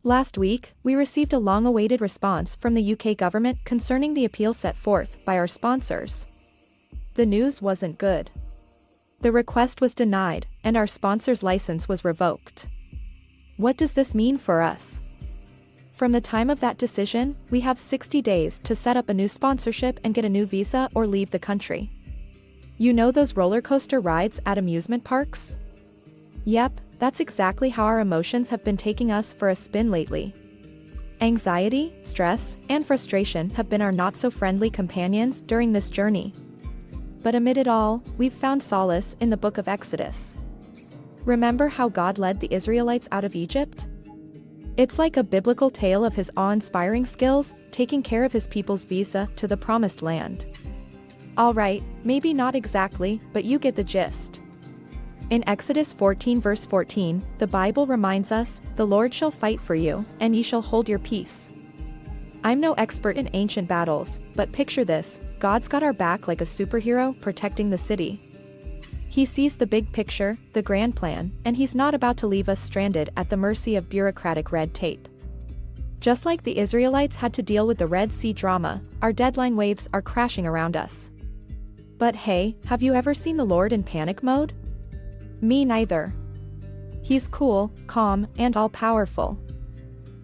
Last week, we received a long-awaited response from the UK government concerning the appeal set forth by our sponsors. The news wasn't good. The request was denied, and our sponsor's license was revoked. What does this mean for us? From the time of that decision, we have 60 days to set up a new sponsorship and get a new visa or leave the country. You know those roller coaster rides at amusement parks? Yep, that's exactly how our emotions have been taking us for a spin lately. Anxiety, stress, and frustration have been our not-so-friendly companions during this journey. But amid it all, we've found solace in the book of Exodus. Remember how God led the Israelites out of Egypt? It's like a biblical tale of his awe-inspiring skills, taking care of his people's visa to the promised land. Alright, maybe not exactly, but you get the gist. In Exodus 14 verse 14, the Bible reminds us, "The Lord shall fight for you, and ye shall hold your peace." I'm no expert in ancient battles, but picture this, God's got our back like a superhero protecting the city. He sees the big picture, the grand plan, and he's not about to leave us stranded at the mercy of bureaucratic red tape. Just like the Israelites had to deal with the Red Sea drama, our deadline waves are crashing around us. But hey, have you ever seen the Lord in panic mode? Me neither. He's cool, calm, and all-powerful.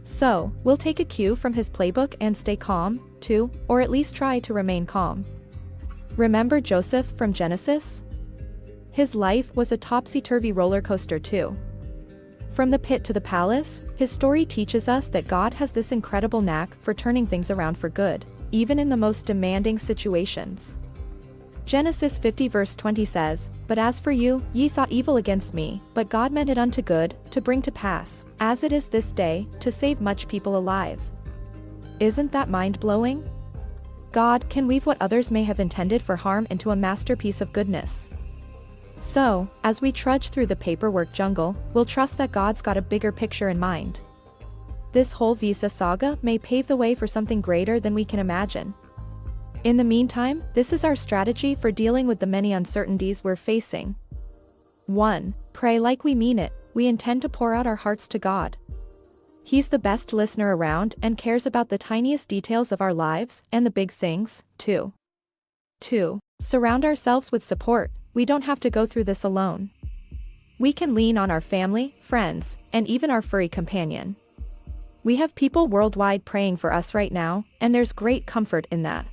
So, we'll take a cue from his playbook and stay calm, too, or at least try to remain calm. Remember Joseph from Genesis? His life was a topsy-turvy roller coaster too. From the pit to the palace, his story teaches us that God has this incredible knack for turning things around for good, even in the most demanding situations. Genesis 50 verse 20 says, "But as for you, ye thought evil against me, but God meant it unto good, to bring to pass, as it is this day, to save much people alive." Isn't that mind-blowing? God can weave what others may have intended for harm into a masterpiece of goodness. So, as we trudge through the paperwork jungle, we'll trust that God's got a bigger picture in mind. This whole visa saga may pave the way for something greater than we can imagine. In the meantime, this is our strategy for dealing with the many uncertainties we're facing. 1. Pray like we mean it. We intend to pour out our hearts to God. He's the best listener around and cares about the tiniest details of our lives and the big things, too. 2. Surround ourselves with support. We don't have to go through this alone. We can lean on our family, friends, and even our furry companion. We have people worldwide praying for us right now, and there's great comfort in that.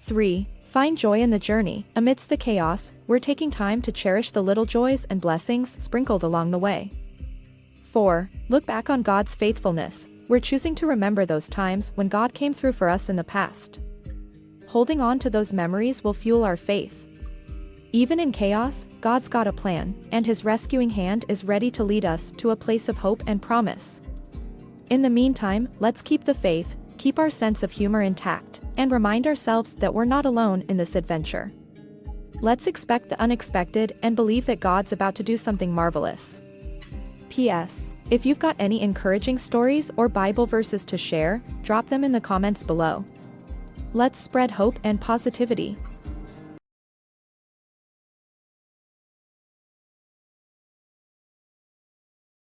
3. Find joy in the journey. Amidst the chaos, we're taking time to cherish the little joys and blessings sprinkled along the way. 4. Look back on God's faithfulness. We're choosing to remember those times when God came through for us in the past. Holding on to those memories will fuel our faith. Even in chaos, God's got a plan, and his rescuing hand is ready to lead us to a place of hope and promise. In the meantime, let's keep the faith, keep our sense of humor intact, and remind ourselves that we're not alone in this adventure. Let's expect the unexpected and believe that God's about to do something marvelous. P.S. If you've got any encouraging stories or Bible verses to share, drop them in the comments below. Let's spread hope and positivity.